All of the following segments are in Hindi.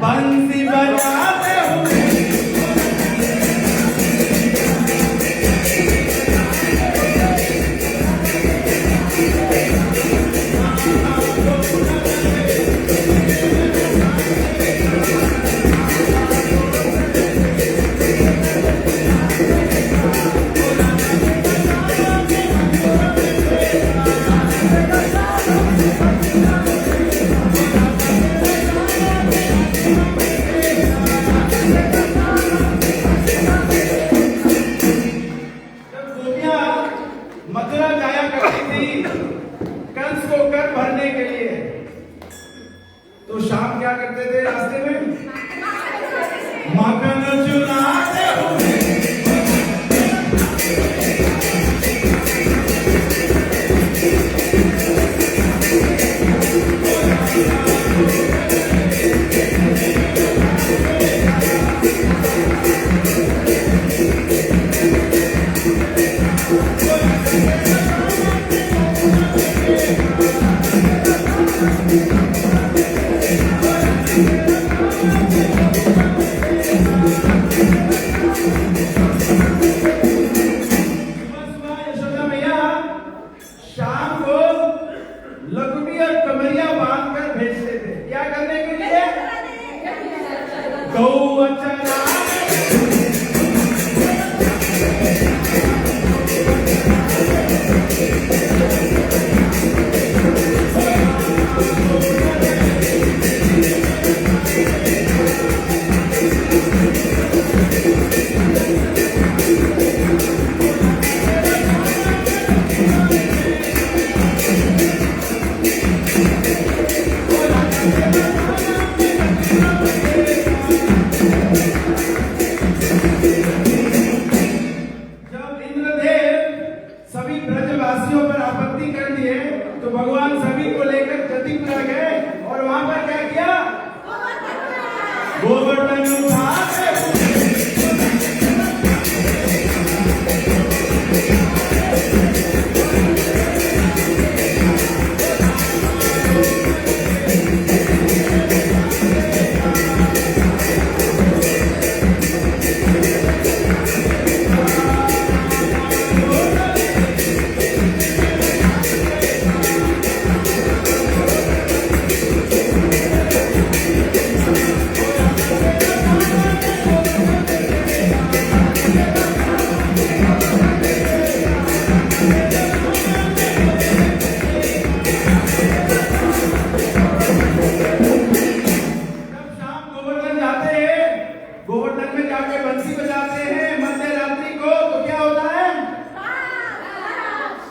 बंसी बजाते हुए मथुरा जाया करती थी कंस को कर भरने के लिए, तो शाम क्या करते थे रास्ते में? माखन चुराते हुए शाम को लकुटी और कमरिया बांध कर भेजते थे। क्या करने के लिए? गौ चराने। सभी ब्रजवासियों पर आपत्ति कर दिए तो भगवान सभी को लेकर जतिपुरा गए और वहां पर क्या किया? गोवर्धन उठाते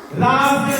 राम से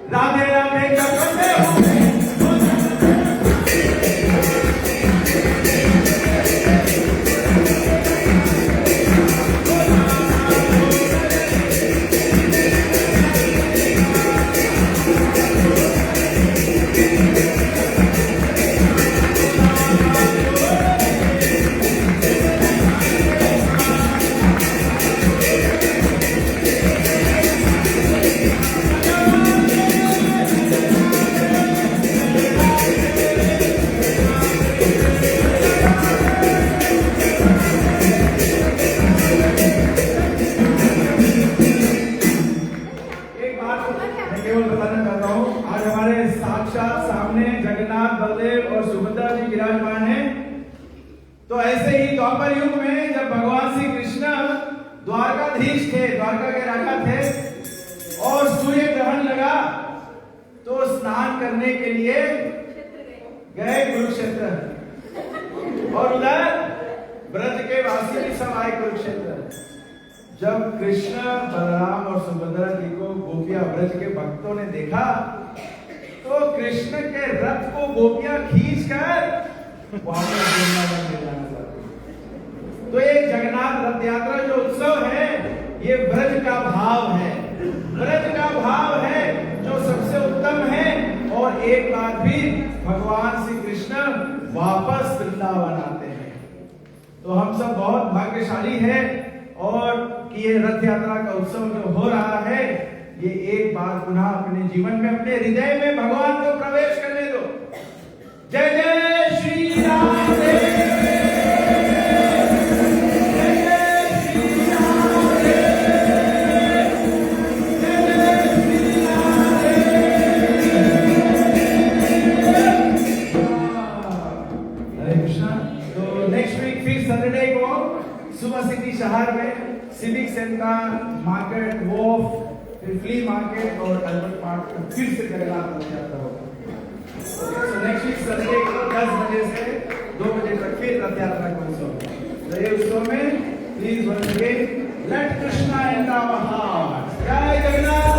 राधे राधे करते हो। बलदेव और सुभद्रा जी विराजमान हैं। तो ऐसे ही द्वापर युग में जब भगवान श्री कृष्ण द्वारकाधीश थे, द्वारका के राजा थे, और सूर्य ग्रहण लगा तो स्नान करने के लिए गए कुरुक्षेत्र, और उधर ब्रज के वासी भी सब आए कुरुक्षेत्र। जब कृष्ण, बलराम और सुभद्रा जी को गोपिया ब्रज के भक्तों ने देखा तो कृष्ण के रथ को गोपियां खींचकर वापस वृंदावन ले जाना चाहती। तो ये जगन्नाथ रथ यात्रा जो उत्सव है, ये ब्रज का भाव है, ब्रज का भाव है जो सबसे उत्तम है। और एक बार भी भगवान श्री कृष्ण वापस वृंदावन आते हैं। तो हम सब बहुत भाग्यशाली है और कि ये रथ यात्रा का उत्सव जो हो रहा है, ये एक बार पुनः अपने जीवन में, अपने हृदय में भगवान को प्रवेश करने दो। जय जय श्री राम, जय जय श्री राम, जय जय श्री राम। हरे कृष्णा। तो नेक्स्ट वीक फिर सैटरडे को सुबह सिटी शहर में सिविक सेंटर, मार्केट, वॉफ, फिर फ्ली मार्केट और अल्बर्ट पार्क में फिर से जगन्नाथ रथ यात्रा होगा। तो नेक्स्ट वीक संडे को 10 बजे से 2 बजे तक फिर रथ यात्रा का उत्सव। तो ये उत्सव में please once again let Krishna enter our hearts. Jai Jagannath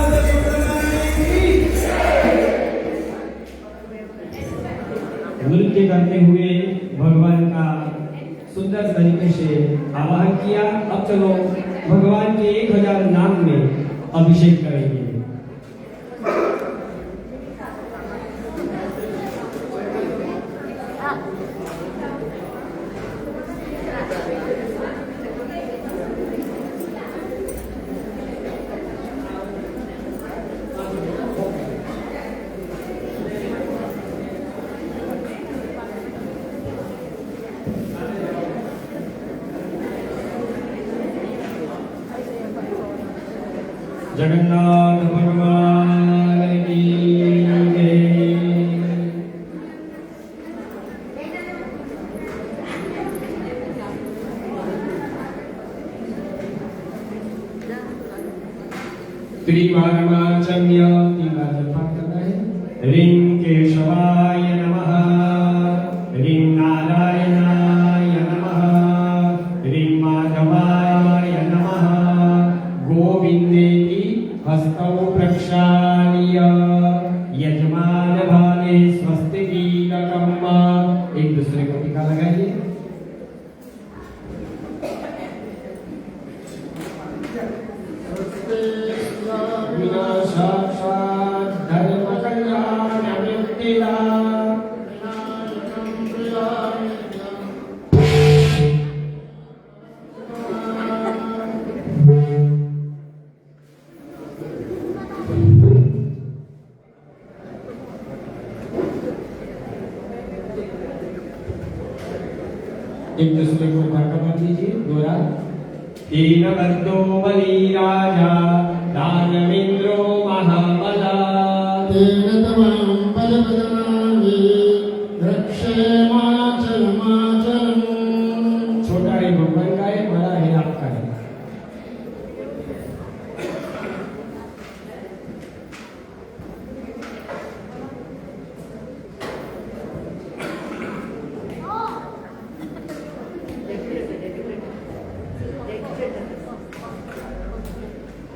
नृत्य करते हुए भगवान का सुंदर तरीके से आवाहन किया। अब चलो भगवान के 1000 नाम में अभिषेक करेंगे। जगन्नाथ भगवान की जय। त्रिवारमाचम्य 3 बार जप करना है। ह्रीं केशवाय नमः, ह्रीं नारायणाय नमः, ह्रीं माधवाय नमः, गोविंदे हस्तौ प्रक्षाल्य यजमान भाले स्वस्ति गीतकम्। एक दूसरे को टीका लगाइए। साक्षात् धर्म कल्याण मुक्तिदाता एक दूसरे को धक्का मार दीजिए दोहरा। तीन बंधो बलि राजा दानवेंद्रो महाबला तेन तमां पदपदामि रक्षेमाचलमाचलम्। छोटा है भगवान का है, बड़ा है आपका है।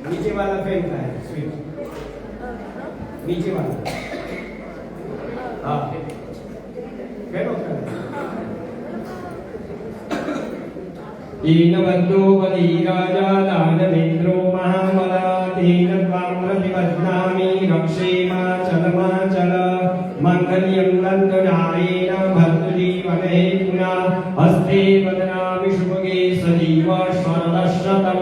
नीचे वाला फैन का है स्विच, नीचे वाला हाँ फैन ऑफ कर। तीन बंधो बलि राजा दानवेंद्रो महाबला तेन त्वां प्रतिबध्नामि रक्षेमाचलमाचल मंगल्यं नन्दनारेण भर्तृजीवनहेतुना हस्ते वदनामि शुभगे सजीव शरदशतम्।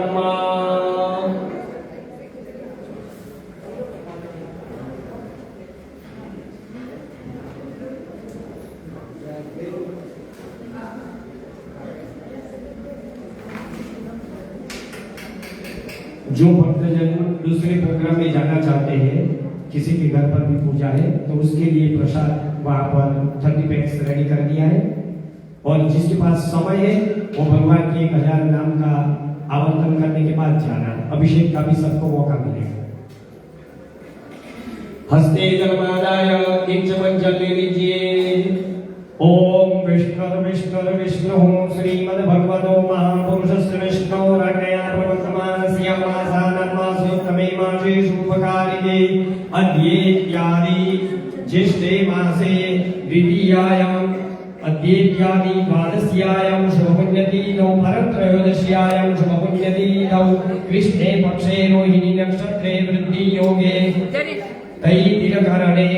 जो भक्तजन दूसरे प्रोग्राम में जाना चाहते हैं, किसी के घर पर भी पूजा है तो उसके लिए प्रसाद वहाँ पर 30 पैक्स रेडी कर दिया है। और जिसके पास समय है वो भगवान के 1000 नाम का आवंतन करने के बाद जाना, अभिषेक का भी सबको मौका मिलेगा। हस्ते जलमादाय किंचमंजल ले लीजिए। ओम विष्णु श्रीमद्भगवतो महापुरुषस्य विष्णोरण्यया प्रवर्तमानस्य मासानन्मासोत्तमे मासे शुभकारिणे अद्येत्यादि ज्येष्ठे मासे द्वितीयायाम् अद्येत्यादि द्वादश्यायां शुभपुण्यतिथौ परत्रयोदश्यायां शुभपुण्यतिथौ कृष्णे पक्षे रोहिणी नक्षत्रे वृद्धि योगे तै दिनकरणे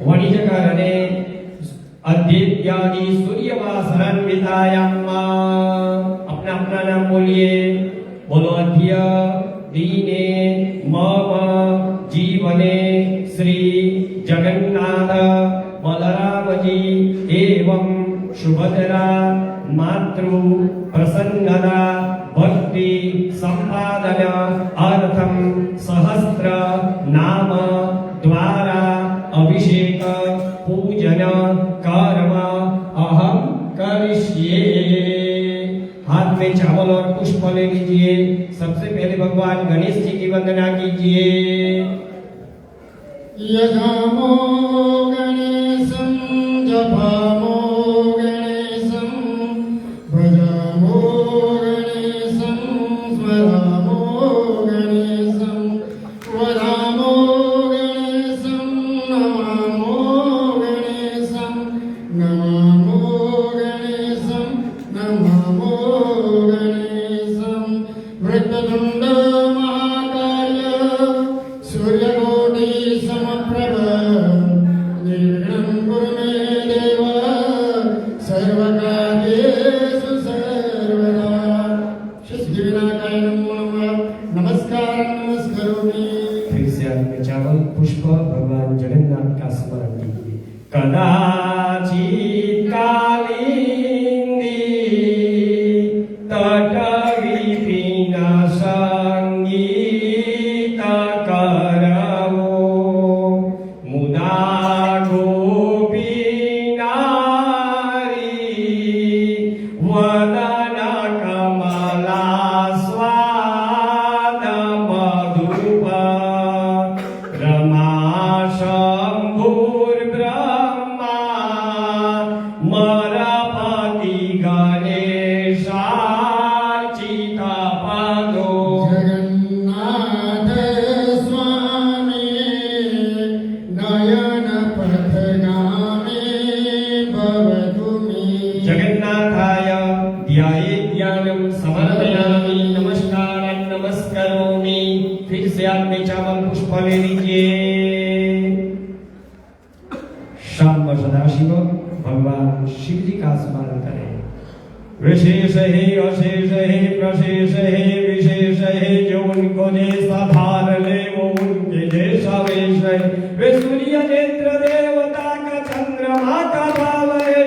वणिजकरणे अद्येत्यादि सूर्यवासरान्वितायां अपना अपना नाम बोलिए। बोलो अद्य दीने मम जीवने श्री जगन्नाथ बलराम जी एवं सुभद्रा मातृ प्रसन्नता भक्ति संपादन अर्थम सहस्त्र नाम द्वारा अभिषेक पूजन कर्म अहम करिष्ये। हाथ में चावल और पुष्प ले लीजिए। सबसे पहले भगवान गणेश जी की वंदना कीजिए। यजामो गणेशं जपामो गणेशं भजामो गणेशं स्वरामो गणेशं वदामो गणेशं नमामो गणेशं नमामो गणेशं नमामो गणेशं। वृत्ततुण्ड महाकाय सूर्यकोटि समप्रभ निर्विघ्नं कुरु मे देव सर्वकार्येषु सर्वदा। सिद्धिविनायकाय नमो नमः। नमस्कारं नमस्करोमि। फिर से हाथ में चावल पुष्प भगवान जगन्नाथ का स्मरण कीजिए। कदाचित् कालिंदी तट विपिन संगीत करवो मुदा गोपीनारी वदन कमला स्वाद मधुप रमा शंभुर्ब्रह्मा मरपति गणेशार्चितपदो जगन्नाथ स्वामी नयन पथगामी भवतु मे। जगन्नाथाय ध्यानं समर्पयामि नमस्कारं नमस्करोमि। फिर से हाथ में चावल पुष्प ले लीजिए। शाम को सदाशिव भगवान शिव जी का स्मरण करें। विशेष है अशेष है प्रशेष है विशेष है जो उनको जैसा धार ले वो उनके जैसा वेश है। वे सूर्य नेत्र देवता का चंद्रमा का भाव है।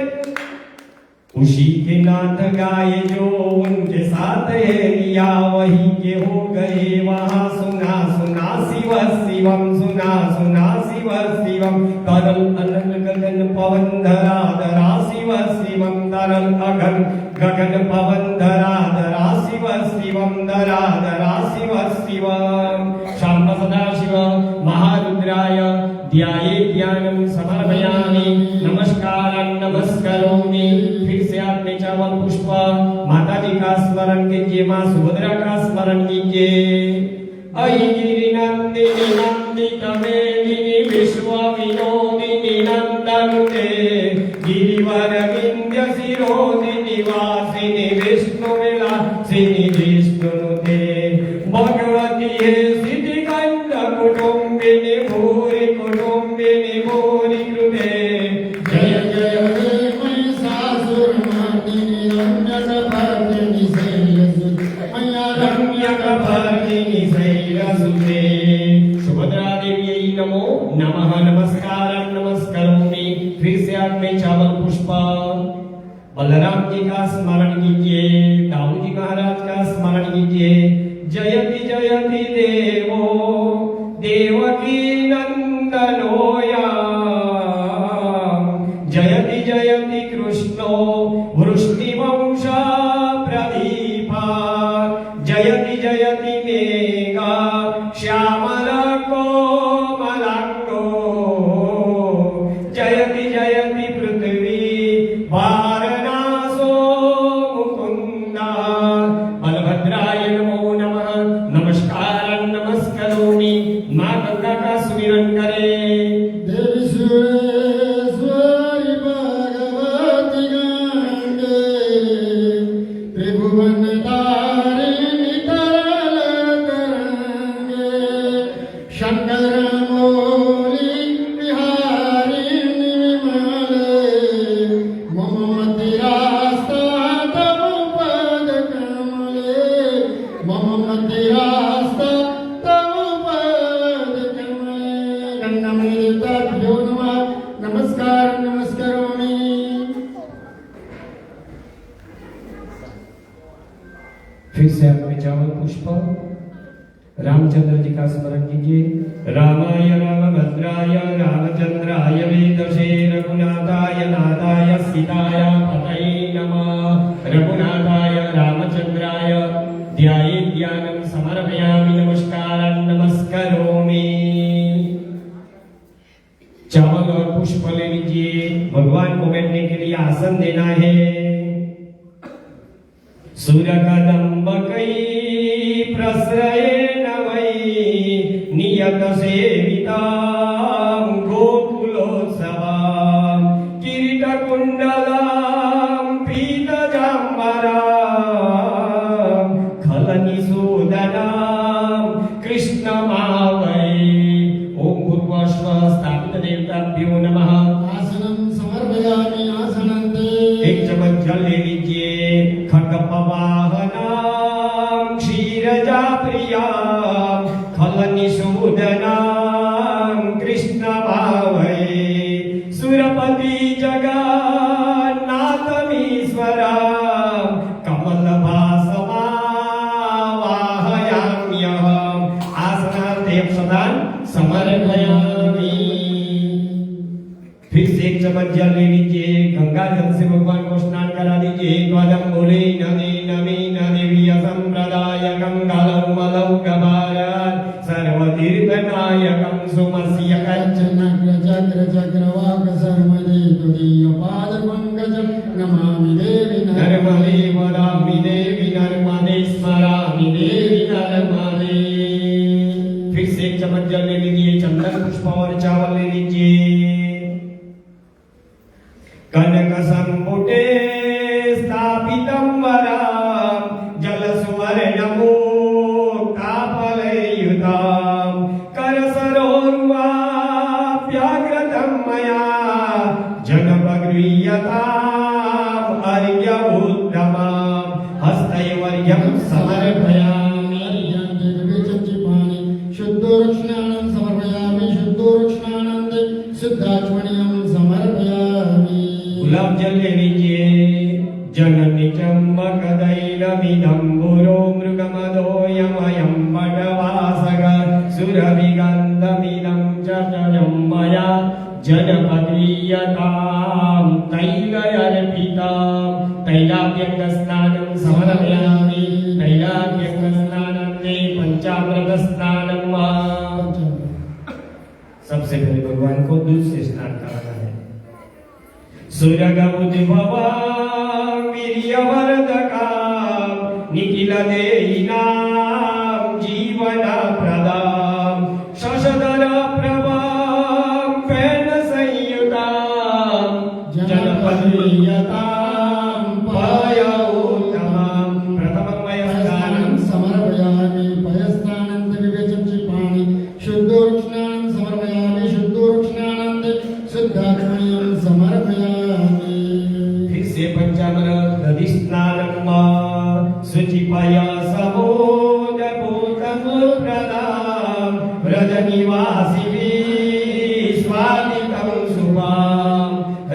उसी के नाथ गाए जो उनके साथ है लिया वही के हो गए वहाँ सुना सुना शिव शिवम सुना सुना शिव शिवम तरल अनल गगन पवन धरा धरा शिव शिवम तरल अगन गगन पवन धरा धरा शिव शिवम धरा धरा शिव शिवम शाम सदा शिव महारुद्राय ध्याये ध्यानं समर्पयामि नमस्कारं नमस्करोमि। फिर से आप में चावल पुष्प माता जी का स्मरण कीजिए, माँ सुभद्रा का स्मरण कीजिए। अयि गिरिनंदिनी नंदित मेदिनी विश्व विनोदिनी नंदनुते गिरिवर विंध्य शिरोदिनी वासिनी विष्णु विलासिनी विष्णुनुते भगवती हे सिद्धि कंठ कुटुंबिनी भूरि कुटुंबिनी भूरि कृते जय जय हे महिषासुरमर्दिनी रम्यकपर्दिनी शैलसुते मैया रम्यकपर्दिनी शैलसुते। सुभद्रा देवी नमो नमः नमस्कारं नमस्करोमि। फिर से आप में चावल पुष्प बलराम जी का स्मरण कीजिए, दाऊ जी महाराज का स्मरण कीजिए। जयति जयति देवो देवकी नंदनोया जयति जयति कृष्णो वृष्णिवंश प्रदीपा जयति जयति मेघा श्यामल कोमलांगो जयति जयति पृथ्वी वारणासो मुकुंदा। बलभद्राय नमो नमः नमस्कारं नमस्करोमि। माँ गंगा का सुमिरन करें। देवी सुरेश्वरी भगवती गंगे त्रिभुवन तारिणी तरल तरंगे शंकर मौली बिहारिणी विमले मम मतिरास्ता तव पद कमले मम मतिरास्ता तव पद कमले। गंगामयीताभ्यो नमः नमस्कारं नमस्करोमि। फिर से आप में चावल पुष्प रामचंद्र जी का स्मरण कीजिए। रामाय रामभद्राय रामचंद्राय वेदसे रघुनाथाय नाथाय सीताय पतये नमः। रघुनाथाय रामचंद्राय ध्याये ध्यानं समर्पयामि नमस्कारं नमस्करोमि। चावल और पुष्प ले लीजिए, भगवान को बैठने के लिए आसन देना है। सुरकदम्बकै प्रश्रयेण वै नियत सेवितां गोकुलोत्सवां किरीटकुण्डलां पीतजाम्बरां खलनिसूदनां कृष्णमावै। ओम भूर्भुवः स्थापित देवताभ्यो नमः। आसनं समर्पयामि आसनन्ते। एक चम्मच जल ले लीजिए। खड्गपवाहनां क्षीरजा प्रियां खलनिसूदनां कृष्णभावै सुरपति जगन्नाथमीश्वरां कमलभासमावाहयाम्यहम्। आसनार्थे अक्षतान् समर्पयामि। फिर से एक चम्मच जल ले लीजिए। गंगा जल से भगवान को स्नान करा दीजिए। ध्वजं बोले नदी नमी नदेवी संप्रदायकं गलौ मलौ गभारत सर्वतीर्थनायकं सुमस्य चक्र चक्रवाक सर्वदे तुदीय पाद पंकजं नमामि देवी नर्मदे वदामि देवी नर्मदे स्मरामि देवी नर्मदे। फिर से एक चम्मच जल ले लीजिए। चंदन पुष्प और चावल ले लीजिए। कनक संपुटे स्थापितं वरां जलसुवर्णमुक्ताफलयुतां करसरोर्वाप्याग्रतं मया जनपगृह्यताम् अर्घ्यमुत्तमं हस्तैवर्घ्यं समर्पयामि। शुद्धोरुक्ष्णानं समर्पयामि। शुद्धोरुक्ष्णानन्दे शुद्धाचमनीयं समर्पयामि। गुलाब जल ले लीजिए। गुरो मृगमदोयमयं पटवासग सुरभिगन्धमिदं च तजं मया जनपदीयतां तैलयर्पितां तैलाभ्यङ्गस्नानं समर्पयामि तैलाभ्यङ्गस्नानं मे पंचामृतस्नानं वा। सबसे पहले भगवान को दूध से स्नान कराना है। सुरगमुद्भवा वीर्यवर्धका निखिल देहिनां जीवनप्रदां शशधर प्रभां पेन संयुतां जनपदीयतां पयोत्तमां। प्रथमं वयस्नानं समर्पयामि पयस्नानं विवेचन्ति पाणि शुद्धोर्क्ष्णानं समर्पयामि शुद्धोर्क्ष्णानं शुद्धात्मयं समर्पयामि। फिर से पंचामृत दधि स्नानं वा शुचिपय सबोधभूतमुप्रदां व्रजनिवासिभिः स्वादितं शुभां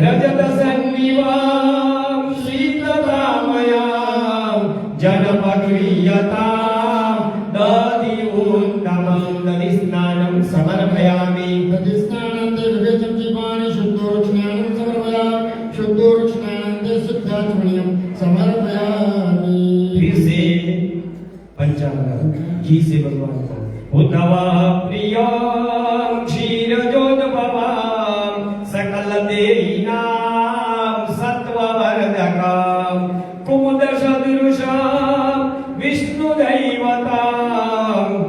रजतसन्निवां शीततामयां जनपगृह्यतां दधिऊत्तमं दधि स्नानं समर्पयामि। दधिस्नानं विवेचन्ति पाणि शुद्धोर्क्ष्णानं समर्पयामि शुद्धोर्क्ष्णानं शुद्धात्मयं समर्पयामि। फिर से पंचामृत घी से भगवान को उद्धवा प्रियं क्षीरजोद्भवां सकल देहिनां सत्त्ववर्धकां कुमुदसदृशां विष्णुदैवतां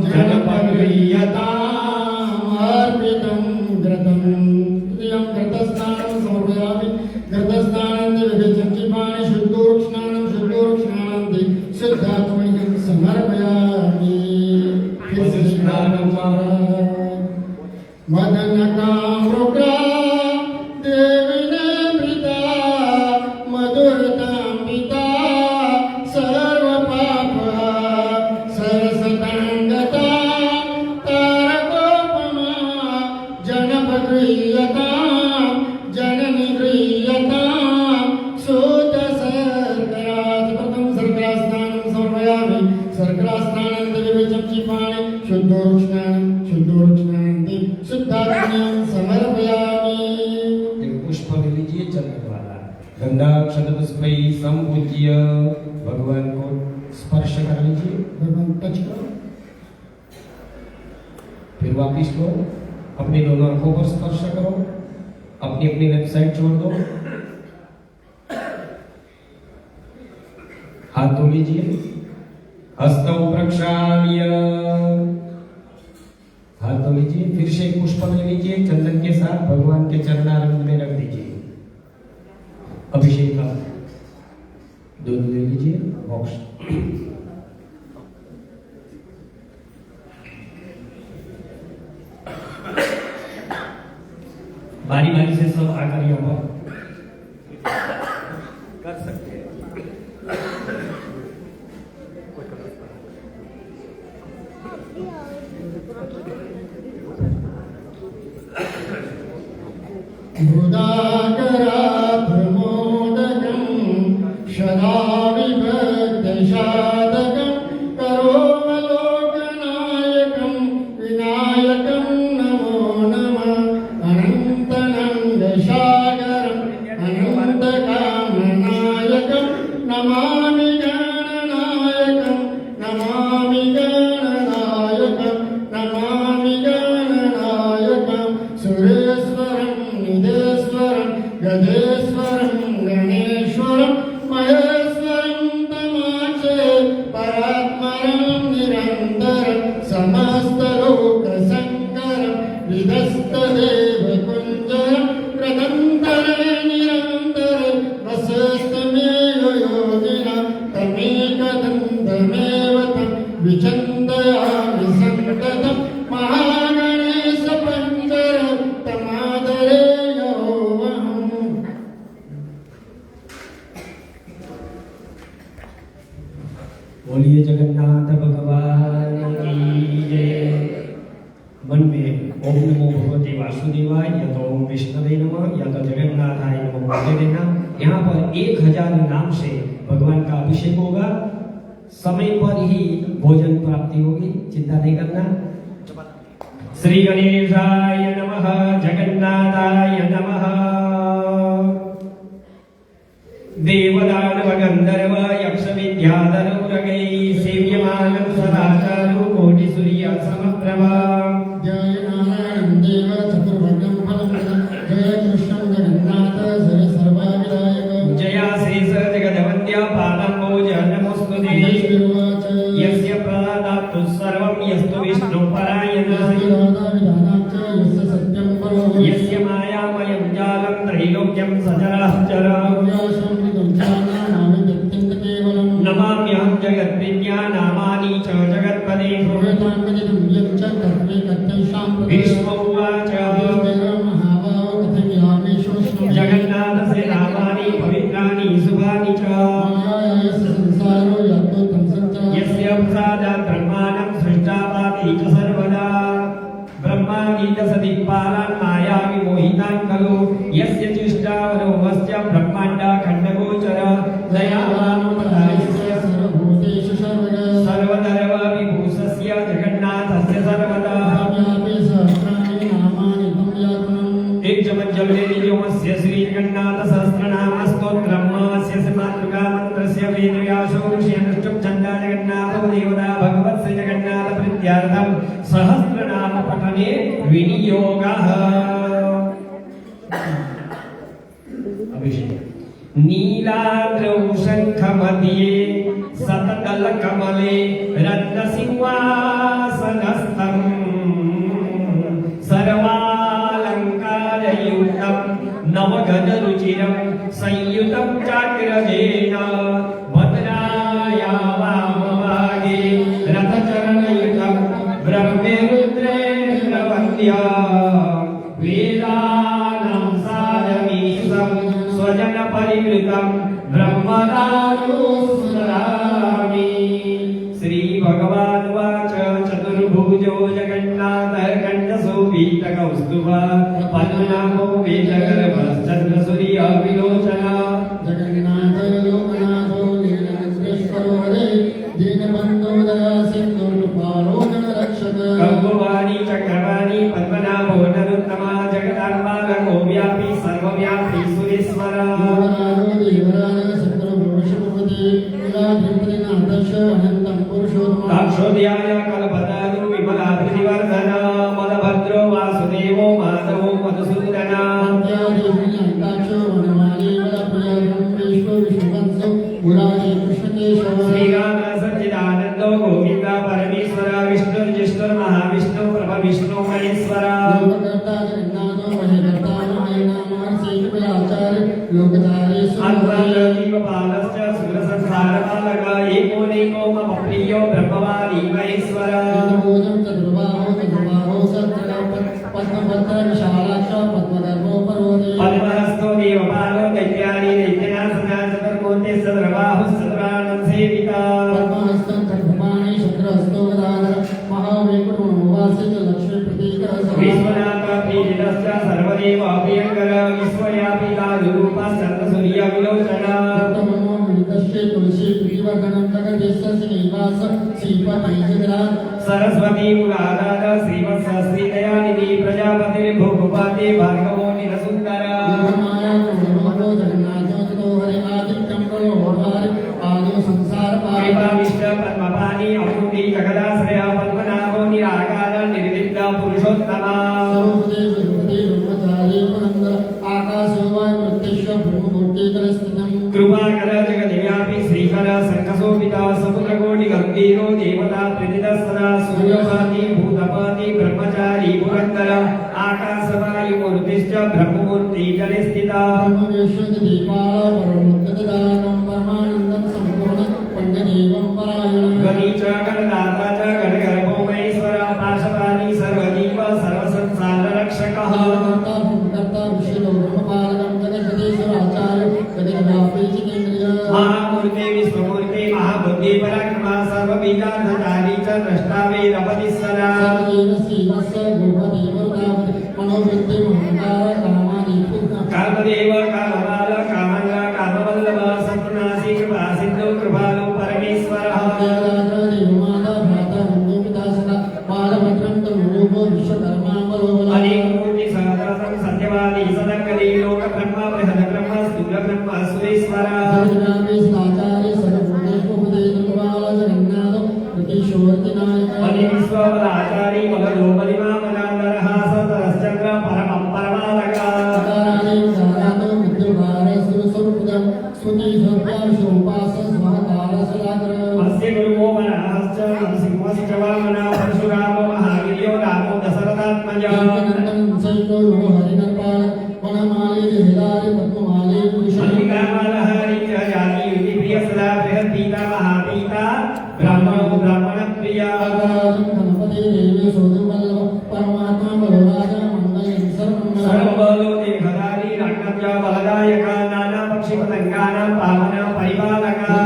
जनपगृह्यताम् अर्पितं घृतं प्रियं घृतस्नानं समर्पयामि घृतस्नानं विवेचन्ति पाणि शुद्धोर्क्ष्णानं शुद्धात्मयं समर्पयामि। मदनकामृगा देविनेमृता मधुरताम्बिता सर्वपापः सरसताङ्गता तारकोपमा जनपगृह्यतां जननि गृह्यतां शोधशर्करात् प्रथमं शर्करास्नानं समर्पयामि शर्करास्नानं विवेचन्ति पाणि शुद्धोर्क्ष्णानं शुद्धात्मयं समर्पयामि। एक पुष्प ले लीजिए चंदन वाला गंगा अक्षत पुष्पै संपूज्य भगवान को स्पर्श कर लीजिए। भगवान टच करो फिर वापिस लो अपनी दोनों आंखों पर स्पर्श करो अपनी अपनी लेफ्ट साइड छोड़ दो हाथ धो लीजिए हस्तौ प्रक्षाल्य हाथ धो लीजिए फिर से एक पुष्प ले लीजिए चंदन के साथ भगवान के चरणारविंद में रख दीजिए। अभिषेक का दूध ले लीजिए बॉक्स बारी बारी से सब आकर यहाँ कर सकते हैं। बुधाकराप्रमोदकं सदा विभक्तसाधकं करोमलोकनायकं विनायकं नमो नमः अनन्तनन्दसागरम् अनन्तकामनायकं नमामि गणनायकं नमामि गणनायकं नमामि गणनायकं सुरेश्वरं निदेश्वरं गजेश्वरं गणेश्वरं महेश्वरं तमाचे परात्मरं निरन्तरं समस्तलोकशङ्करं विधस्तदेवकुञ्जरं प्रदन्तरे निरन्तरे वसस्तमेव योगिना तमेकदन्तमेव तं विचिन्तयामि सन्ततं महागणेशपञ्चर तमादरे बोलिए जगन्नाथ भगवान की जय। मन में ओम नमो भगवते वासुदेवाय या तो ओम विष्णवे नमः या तो जगन्नाथाय नमः बोल देना। यहाँ पर 1000 नाम से भगवान का अभिषेक होगा समय पर ही भोजन प्राप्ति होगी, चिंता नहीं करना। श्री गणेशाय नमः, जगन्नाथाय नमः। देवदानव गंधर्व यक्ष विद्याधरौरगै सेव्यमानं सदाचारो कोटि सूर्य समप्रभा। जय नारायणं देव चतुर्भुजं फलप्रदं जय कृष्णं जगन्नाथ जय सर्वविनायक जयाशेष जगदवन्द्य पादम्बोज नमोस्तुते। यस्य प्रदातु सर्वं यस्तु विष्णुपरायणः सत्यं परो यस्य मायामयं जालं त्रैलोक्यं सचराचरम् नमाम्यहं जगद्विद्यानामानि च जगत्पदे। भीष्म उवाच जगन्नाथस्य नामानि पवित्राणि शुभानि च यस्य प्रसादात् ब्रह्माणं सृष्टापाति च सर्वदा। ब्रह्मादीतसदिक्पालान् मायाविमोहितान् खलु यस्य चेष्टावरोहस्य ब्रह्माण्डखण्डगोचर दयावानुपदायस्य सर्वधर्मविभूषस्य जगन्नाथस्य सर्वदा। एक चमच जल ले लीजिए। ओमस्य श्री जगन्नाथ सहस्रनाम स्तोत्रम् अस्य मातृका मंत्रस्य वेदव्यासो ऋषियनुष्टुप् छन्दा जगन्नाथ देवता भगवत् श्री जगन्नाथ प्रीत्यर्थं सहस्रनाम पठने विनियोगः। अभिषेक नीलाद्रौ शङ्खमध्ये सततलकमले रत्नसिंहासनस्थम् सर्वालङ्कारयुक्तं नवगजरुचिरं संयुतं चाग्रजेन भद्राया वामभागे रथचरणयुतं ब्रह्मेरुद्रेन्द्रवन्द्या वेदानां सारमीशं स्वजनपरिवृतं ब्रह्मराजोऽस्मरामि। श्री भगवान् वाच चतुर्भुजो जगन्नाथः कण्ठशोभितकौस्तुभः पद्मनाभो वेदगर्भश्चन्द्रसूर्यविलोचनः जगन्नाथ लोकनाथो लीलान्द्रेश्वरो हरे दीनबन्धो दयासिन्धो कृपालो जनरक्षक कौरवाणी चक्रवाणी पद्मनाभो नरोत्तमा जगदाम्बालको व्यापी सर्वव्यापी सुरेश्वरः देवराजो देवराज शत्रुभूषभूपति कुलाधिपतिनाथश्च अनन्तं पुरुषोत्तमः काक्षोद्याय कल्पतरु विमलाभिवर्धन मदभद्रो वासुदेवो माधवो मधुसूदनः अन्त्यादिभिर्यन्ताक्षो वनमाली वरप्रियं विष्णुवंशो मुरारी कृष्णकेशव श्रीराम सच्चिदानन्दो गोविन्द परमेश्वर विष्णुर्जिष्णुर्महाविष्णु प्रभविष्णु महेश्वर लोककर्ता जगन्नाथो महेकर्ता महैनामार्षेकपिलाचार्य लोकधारी अद्वैतदीपपालश्च सुरसंसारपालक एकोनैको मम प्रियो ब्रह्मवादी महेश्वर भोजं चतुर्बाहो पद्मभद्र विशालाक्ष पद्मगर्भो परोदे पद्महस्तो देवपालो दैत्यानि दैत्यनाथना चतुर्मूर्ति सद्रबाहुः सत्रानं सेविता पद्महस्तं खड्गपाणि शक्रहस्तो गदाधर महावेकुटुम्बवासी च लक्ष्मीप्रतीकः विश्वनाथ प्रीतितश्च सर्वदेव प्रियङ्कर विश्वव्यापी लालरूपश्चन्द्रसूर्यविलोचनः उत्तमो मिलितश्चे तुलसी प्रियवर्धनं जगदीशस्य श्रीनिवास श्रीपतिजगराज सरस्वती मुरादाद श्रीवत्सश्रीदयानिधि प्रजापतिर्भूपति भार्गवो निरसुन्दर योगमाया गुरुमतो जगन्नाथो ततो हरे आदित्यं प्रलोभारि आदो संसार कृपाविष्ट पद्मपाणि अमृति जगदाश्रय पद्मनाभो निराकार निर्विघ्न पुरुषोत्तमा सर्वभूते विभूते ब्रह्मचारी पुरन्दर आकाशो वा प्रत्यक्ष ब्रह्ममूर्तिकरस्थितं कृपाकर जगद्व्यापी श्रीकर शङ्खशोभिता समुद्रकोटि गम्भीरो देवता प्रतिदः सदा सूर्यपाति भूतपाति ब्रह्मचारी पुरन्दर आकाशवायुमूर्तिश्च ब्रह्ममूर्ति जले स्थिता ब्रह्मविष्णुदीपाल परमोत्तदानं परमानन्दं सम्पूर्ण पण्डदेवं परायणं गणीच गणदाता च गणगर्भो महेश्वर पाशपाणि सर्वजीव सर्वसंसाररक्षकः कर्ता भूमकर्ता विष्णु ब्रह्मपालकं जगद्गदेश्वराचार्य जगद्व्यापी जितेन्द्रिय महामूर्ते विश्वमूर्ते महाबुद्धि पराक्रमा सर्वबीजाधारी च द्रष्टा वेदपतिः सदा सर्वदेव श्रीवत्स गुरुदेवतावत् मनोवृत्तिमहङ्कार कामादिपुत्र कामदेव कामबाल कामङ्ग कामवल्लभ सत्नासी कृपा सिन्धु कृपालो परमेश्वरः ब्रह्म स्थूल ब्रह्म सुरेश्वर जगन्नाथ साचार्य सर्वभूतेषु उपदेशकुमार जगन्नाथ प्रतिशोर्तिनायक बलि विश्वबलाचारी बलो बलिमा मनांदरः सतरश्चंद्र परमं परमालका सकाराणि सारातो विद्युभार सुरसुरपुदं स्तुति सत्याशोपास स्वाकार सदाकर अस्य गुरुवो मनःश्च नरसिंहश्च वामनः परशुरामो महावीर्यो रामो दशरथात्मजः नंदन सैतो लो हरिनरपाल वनमाली हिलारि पद्ममाली भूषण मल्लिकामालहारी च जाति युति प्रिय सदा बृहत्पीता महापीता ब्राह्मणो ब्राह्मण प्रिया गणपति देवी सोदुमल्लभ परमात्मा बलराजा मंगलम सर्वमंगल सर्वबलो देवधारी राक्षस्य बलदायका नाना पक्षी पतंगानां पावन परिपालका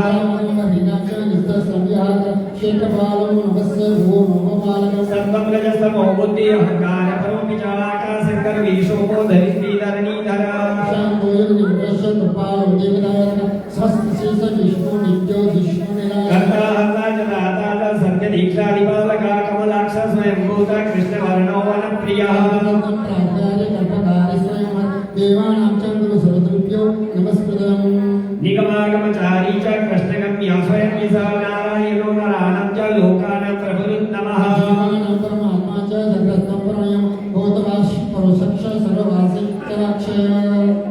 क्षेत्रपालो नमस्य ओम नमोपालक सर्वं रजस्तमो बुद्धि अहंकार परोपि च आकाशंकर विशोभो धरित्री धरणीधर कर्ता हर्ता जदाता सत्य दीक्षा दिवालका कमलाक्ष स्वयंभूता कृष्ण वर्णो वन प्रियः निगमागमचारी च कृष्णगम्य स्वयं ईसा नारायणो नराणां च लोकानां प्रभुरुत्तमः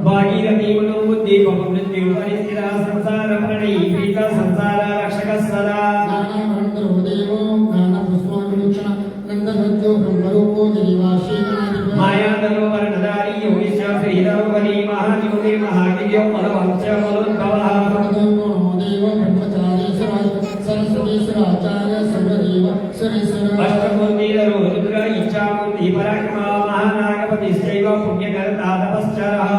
भागीरथी मनोबुद्धि बहुमृत्यु परिस्थिता संसार प्रणयीत संसार रक्षक सदा माया दलो वर्णधारी योगीश श्रीधरो बली महाज्योति महागिर्यो मलवंश मलोद्भवः अष्टमूर्तिधरो रुद्र इच्छामूर्ति पराक्रमा महानागपतिश्चैव पुण्यकर्ता तपश्चरः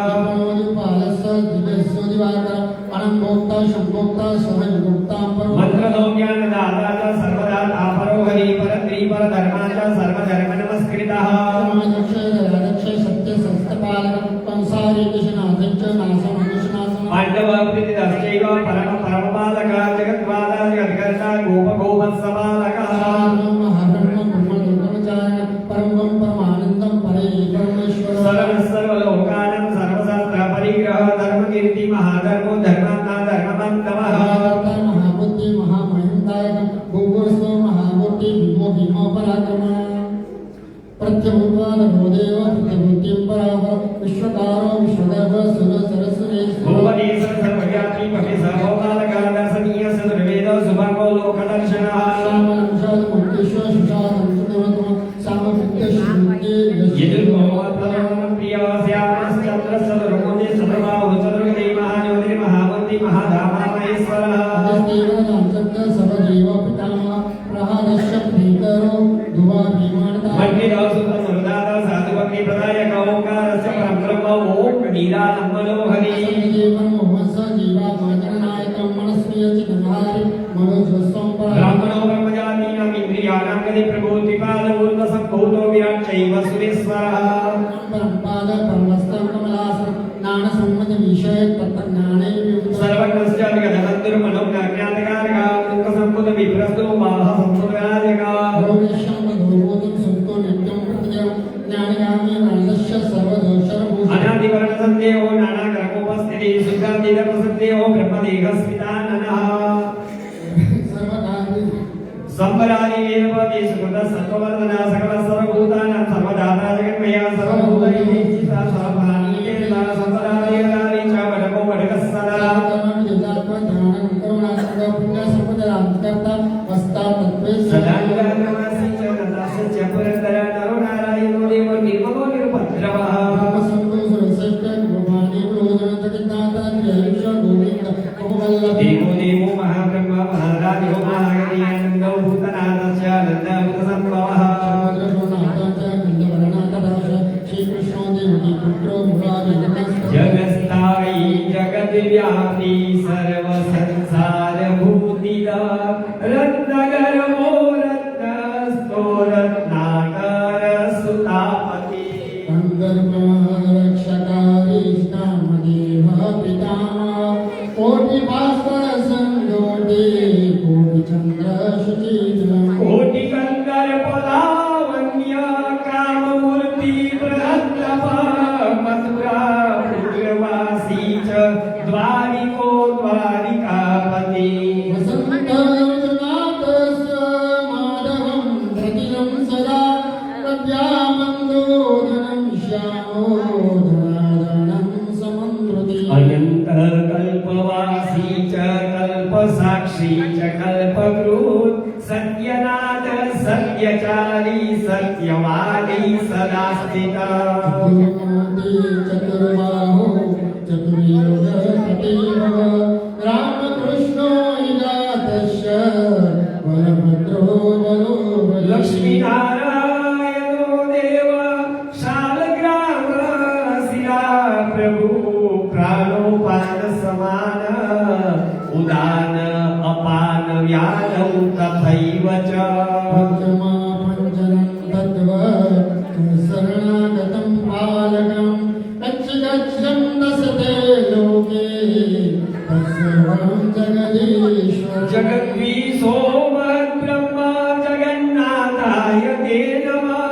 मंत्रदो ज्ञानदाता च सर्वदाता परो हरि परत्री परधर्मा च सर्वधर्म नमस्कृतः पांडव प्रीतिदश्चैव परम परमपालक जगद्वादा जगत्कर्ता गोप गोवत्सपालकः सर्व सर्वलोकानां सर्वशास्त्र परिग्रह धर्मकीर्ति महाधर्मो धर्मात्मा धर्मबन्धवः भुवनेश्वर सर्वव्यापी भवे सर्वपालक दर्शनीय सदुर्वेद सुभगो लोकदर्शनः यजुर्भवत्तमं प्रियस्यामश्चन्द्र सदुर्मोदे सदुर्बाहु सदुर्गदे महाज्योति महामूर्ति महाधामा महेश्वरः मंडितो सुप्रसुरदाता साधुभक्ति प्रदायक ओंकारस्य परं ब्रह्म ओम नीलानंदनो हरि ब्राह्मणो ब्रह्मजातीनाम् इंद्रियाणां गति प्रभूतिपाद ऊर्ध्वसम्भूतो विराट् चैव सुरेश्वरः सर्वज्ञस्य जगदन्तर्मनोज्ञातकारः दुःखसम्भूत विप्रस्तो महासम्भूतराजकः अनादिवर्ण संदेहो नाना कर्मोपस्थिति सुखातीत प्रसन्देहो ब्रह्मदेहस्मिताननः संबरादि वेदपति सुकृत सत्ववर्धना सकल सर्वभूतानां सर्वदाता जगन्मया सर्वभूतैः सर्वभानीयेता संबरादि च वडको वडकस्सदा सदानुरागमासी च नतास्य च पुरन्दर नरो नारायणो देवो निर्मलो निरुपद्रवः देवो देवो महाब्रह्म महाराजो महागणि आनन्दो भूतनाथस्य आनन्दभूतसम्भवः जगत्स्थायी जगद्व्यापी सर्वसंसारभूतिदा रत्नगर्भो रत्नस्थो रत्नाकर सुतापति कोटि कंकर पलावन्य काममूर्ति प्रहत्तप मथुरा पुरवासी साक्षी च कल्पकृत् सत्यनाथ सत्यचारी सत्यवादी सदा स्थितः चतुर्मूर्ति चतुर्बाहो चतुर्युग तथैव रामकृष्णो विजातस्य बलभद्रो बलो बली। लक्ष्मीनारायणो देव शालग्राम शिला प्रभु प्राणोपान समान उदान अपान व्यानौ तथैव च पञ्चमा पञ्चनं तद्वत् शरणागतं बालकं गच्छं दशते लोके तत्सर्वं जगदीश्वर। जगद्वीशो महद्ब्रह्मा जगन्नाथाय ते नमः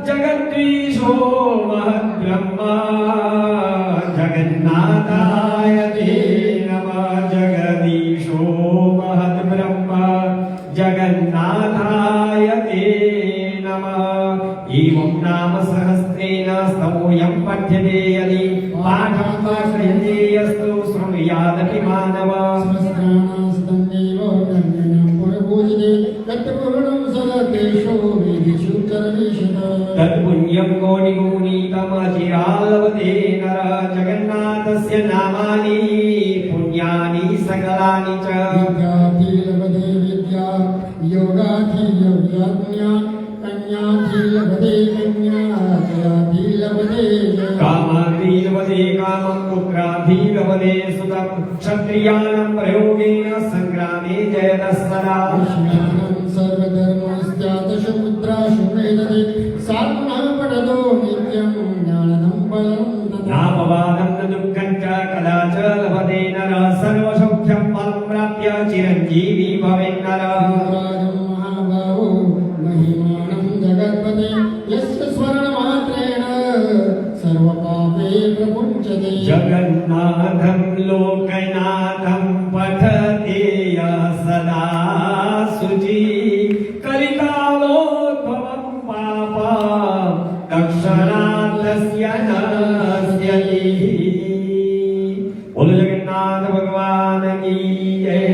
जगद्वीशो महद्ब्रह्मा जगन्नाथाय ते नमः जगदीशो महद्ब्रह्मा जगन्नाथाय ते नमः। एवं नाम सहस्रेण स्तवोऽयं पठ्यते यदि पाठं पाठयते यस्तु शृणुयादपि मानवः। सहस्राणास्तन्देव कन्यनं पुरपूजिते तत्पूर्णं सदतेषो वेदिषु चरनिषद। तत्पुण्यं कोटिगुणितमचिरालभते नरः जगन्नाथस्य नामानि पुण्यानि सकलानि च। विद्यार्थी लभते विद्या योगार्थी योगाज्ञा कन्यार्थी लभते कन्या जयार्थी लभते जय। कामार्थी लभते कामं पुत्रार्थी लभते सुतं क्षत्रियाणां प्रयोगेन सङ्ग्रामे जयदस्मरा। ज्ञानं सर्वधर्मस्यादशमुद्रासु वेदते साधुनः पठतो नित्यं ज्ञानदं फलं तथा। नामवादं न दुःखं च कदा च लभते नरः सर्वसौख्यं फलं प्राप्य चिरञ्जीवी भवेन्नरः। राजं महाभावो महिमानं जगत्पते यस्य स्मरणमात्रेण सर्वपापे प्रमुच्यते। जगन्नाथं लोकनाथं पठते यः सदा शुचि कलिकालोद्भवं पापं तत्क्षणात् तस्य नश्यति। बोलो जगन्नाथ भगवान की जय।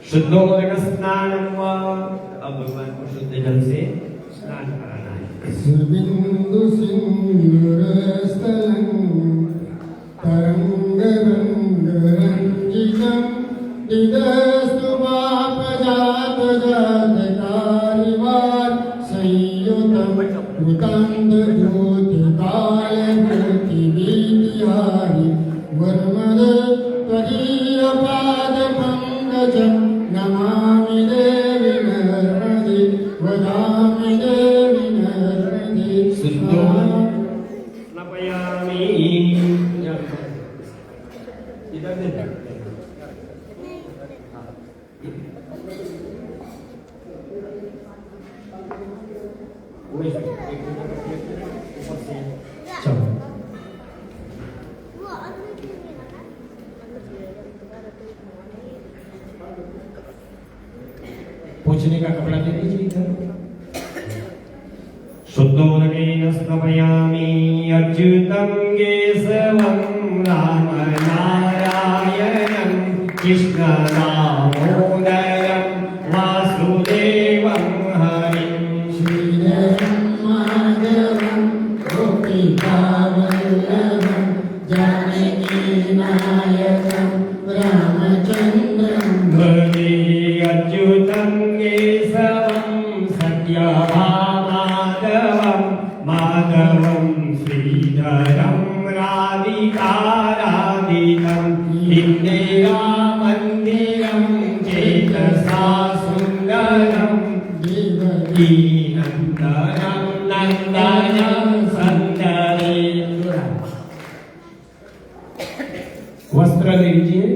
शुद्धोदक स्नानं वा। अब भगवान को शुद्ध जल से स्नान कराना है। सुबिंदु सिंदूरस्थलं तरंगरंगरंजितं दिदस्तु पापजात जातकारिवार संयुतं कृतान्तद्योतिकालभूतिवीतिहारि वर्मद त्वदीयपादपङ्कजं नमामि देवि नर्मदे वदामि देवि नर्मदे। शुद्धो नपयामि। इधर देखो। चलो पूछने का कपड़ा दे दीजिए इधर। शुद्धोदकेन स्नापयामि अच्युतं केशवं रामनारायणं कृष्णदामोदरं वासुदेवं हरिं। श्रीधरं माधवं गोपिकावल्लभं जानकीनायकं रामचन्द्रं भजे अच्युतं केशवं सत्यभामाधवं माधवं श्रीधरं राधिकाराधितं इन्दिरामन्दिरं चेतसा सुन्दरं देवकी नन्दनं नन्दनं सन्दरेन्द्र। वस्त्र लीजिए।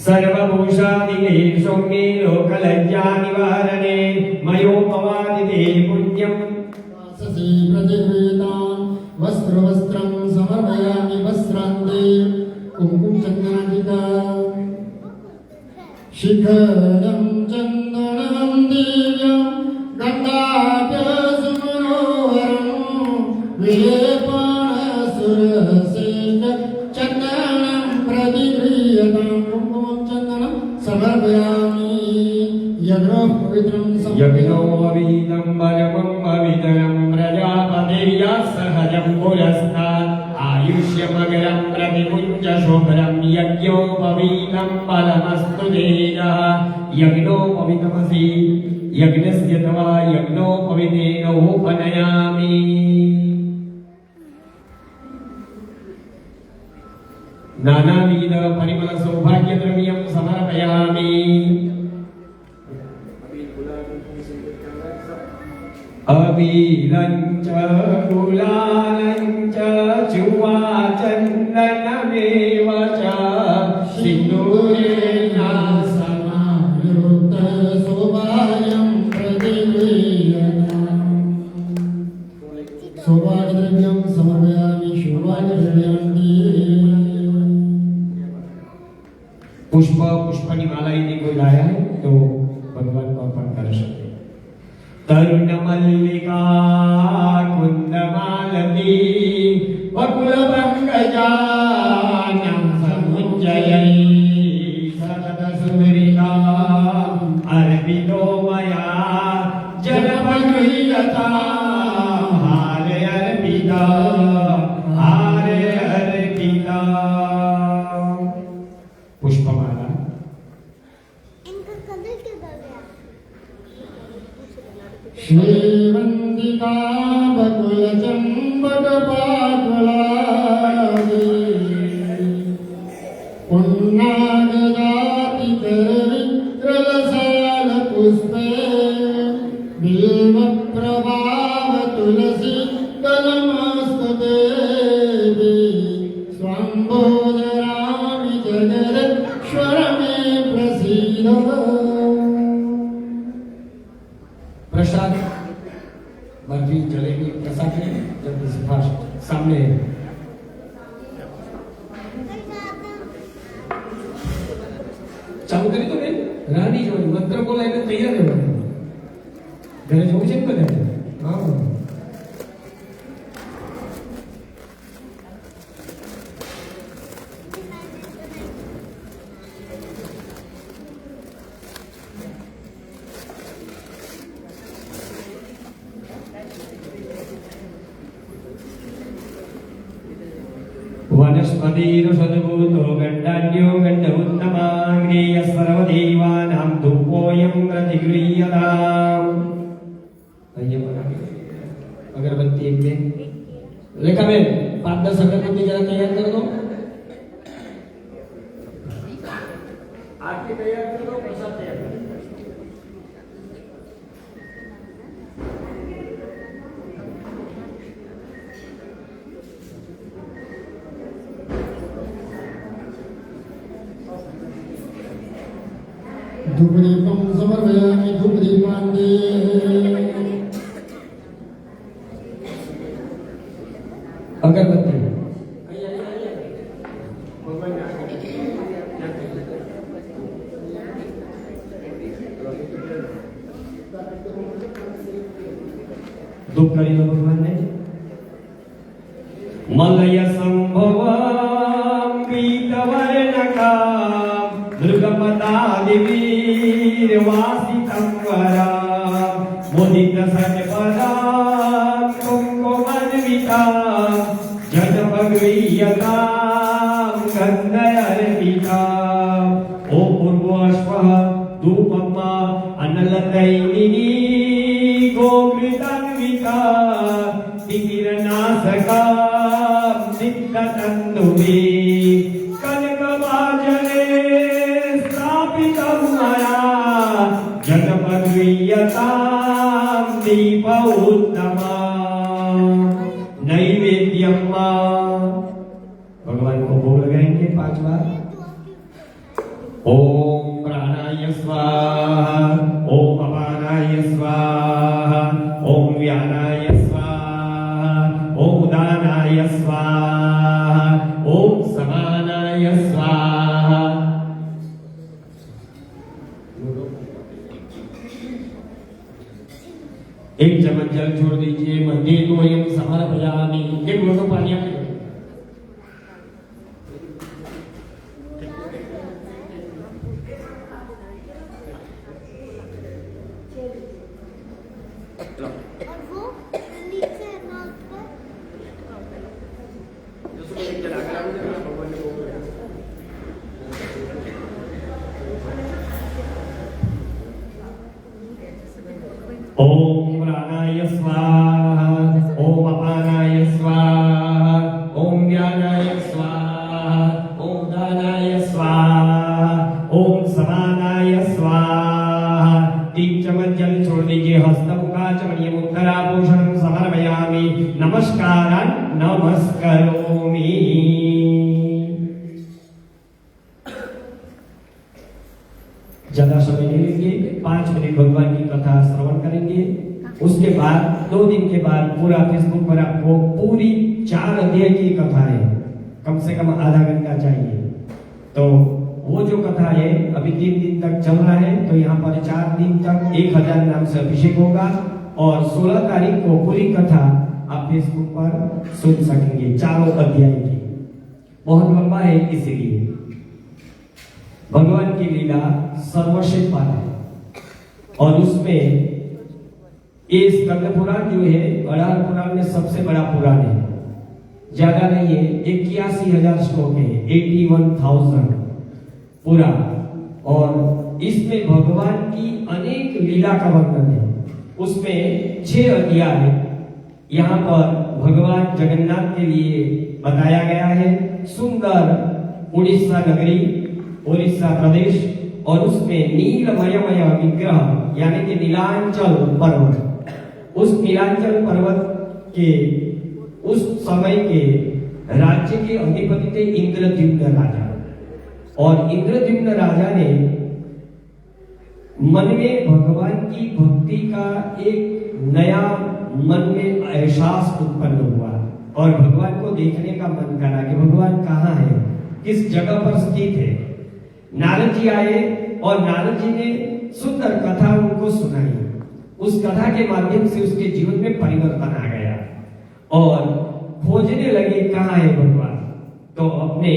सर्वभूषादिने सौम्ये लोकलज्जा निवारणे मयोपवादिते पुण्यम्। वाससी प्रतिगृहीतां वस्त्रवस्त्रं समर्पयामि वस्त्रान्ते कुङ्कुमचन्दनादिका शिखरं चन्दनं दिव्यं गन्धाढ्यसुमनोहरं विलेपाणसुरसेन चन्दनं प्रतिगृह्य गीयतां कुङ्कुमं चन्दनं समर्पयामि यज्ञोः पवित्रं यज्ञो अविहितं परमं पवित्रं प्रजापतिर्यः सहजं पुरस्तात् आयुष्यमग्रं प्रतिमुञ्च शुभ्रं यज्ञोपवीतं फलमस्तु तेजः यज्ञोपवीतमसि यज्ञस्य तवा यज्ञोपवीतेनोपनयामि नानाविध परिमल सौभाग्यद्रव्यं समर्पयामि अबीरञ्च गुलालञ्च चुवाचन्दनमेव च सिन्दूरेण समायुक्तशोभायं प्रतिगृह्यताम् सौभाग्यद्रव्यं समर्पयामि शोभाग्यद्रव्यं पुष्पनी माला यदि कोई लाया है तो भगवान को अर्पण कर सकते हैं। तरुण मल्लिका कुंदमालती वकुल पंकजानम समुज्जयी सतत सुंदरिका अर्पितो मया जनपगृह्यता हारे अर्पिता हारे अर्पिता पुष्पमाला इनका कलर क्या कर गया? श्रीवन्दिका बकुल चम्बक पाटलादि पुन्नागजाति विक्रलसाल पुष्पे बिल्व प्रभाव तुलसी कलमस्तुते स्वाम्बोदरामि जगदीश्वर मे प्रसीद प्रसाद बर्फी जलेबी प्रसाद में जल्दी से फास्ट सामने चालू करी तो बेन रानी जो मंत्र बोला है तैयार है घरे જવું છે ને બધા હા वनस्पतिरुषद्भूतो गण्डान्यो गण्डमुत्तमाग्नेयः सर्वदेवानां धूपोऽयं प्रतिगृह्यताम् अगरबत्ती एक में रेखा में 5-10 अगरबत्ती जरा तैयार कर दो आरती तैयार कर दो प्रसाद तैयार कर दो धूपदीपं समर्पयामि धूपदीपान्ते अगरबत्ती धूप करी लो भगवान ने मलय संभवं पीतवर्णका मृगपदादिवीरवासितं वरा मुदित सत्पदा कुङ्कुमन्विता जनपगृह्यता गन्धर्पिता ओ पूर्वश्वः धूपमा अनलतैनिनी गोमृतान्विता तिमिरनाशका नित्यतन्दुभि कनकवाजने स्थापितं मया जनपगृह्यतां दीप उत्तमा नैवेद्यं भगवान को भोग लगाएंगे 5 बार ओम प्राणाय स्वाहा ओम अपानाय स्वाहा ओम व्यानाय स्वाहा ओम उदानाय स्वाहा ओम समानाय स्वाहा एक चम्मच जल छोड़ दीजिए मंदिर को यम समर्पयामि एक लोटा पानी आप भगवान की कथा श्रवण करेंगे। उसके बाद 2 दिन के बाद पूरा फेसबुक पर आपको पूरी 4 अध्याय की कथा है, कम से कम आधा घंटा चाहिए। तो वो जो कथा है अभी 3 दिन तक चल रहा है, तो यहाँ पर 4 दिन तक 1000 नाम से अभिषेक होगा और 16 तारीख को पूरी कथा आप फेसबुक पर सुन सकेंगे, 4 अध्याय की। बहुत लंबा है, इसीलिए भगवान की लीला सर्वश्रेष्ठ पार है और उसमें ये स्कंद पुराण जो है अड़ार पुराण में सबसे बड़ा पुराण है, ज्यादा नहीं है, 81,000 श्लोक है, 81,000 पूरा। और इसमें भगवान की अनेक लीला का वर्णन है। उसमें 6 अध्याय यहाँ पर भगवान जगन्नाथ के लिए बताया गया है। सुंदर उड़ीसा नगरी, उड़ीसा प्रदेश, और उसमें नीलमयमय विग्रह यानी कि नीलांचल पर्वत, उस नीलांचल पर्वत के उस समय के राज्य के अधिपति थे इंद्रद्युम्न राजा। और इंद्रद्युम्न राजा ने मन में भगवान की भक्ति का एक नया मन में एहसास उत्पन्न हुआ और भगवान को देखने का मन करा कि भगवान कहाँ है, किस जगह पर स्थित है। नारद जी आए और नारद जी ने सुंदर कथा उनको सुनाई। उस कथा के माध्यम से उसके जीवन में परिवर्तन आ गया और खोजने लगे कहाँ है भगवान। तो अपने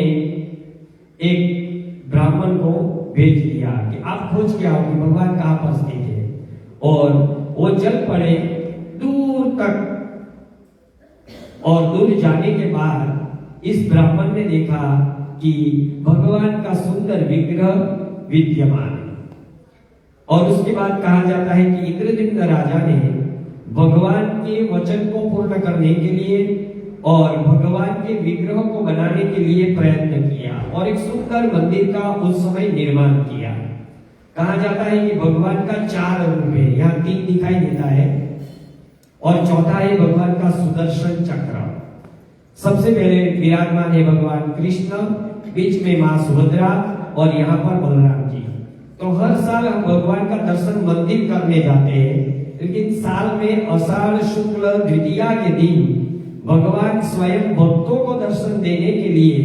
एक ब्राह्मण को भेज दिया कि आप खोज के आओ कि भगवान कहाँ पर स्थित है। और वो चल पड़े दूर तक, और दूर जाने के बाद इस ब्राह्मण ने देखा कि भगवान का सुंदर विग्रह विद्यमान है। और उसके बाद कहा जाता है कि इंद्रद्युम्न राजा ने भगवान के वचन को पूर्ण करने के लिए और भगवान के विग्रह को बनाने के लिए प्रयत्न किया और एक सुंदर मंदिर का उस समय निर्माण किया। कहा जाता है कि भगवान का 4 रूप है, यहाँ 3 दिखाई देता है और चौथा है भगवान का सुदर्शन चक्र। सबसे पहले विराजमान है भगवान कृष्ण, बीच में मां सुभद्रा और यहाँ पर बलराम जी। तो हर साल हम भगवान का दर्शन मंदिर करने जाते हैं, लेकिन साल में आषाढ़ शुक्ल द्वितीया के दिन भगवान स्वयं भक्तों को दर्शन देने के लिए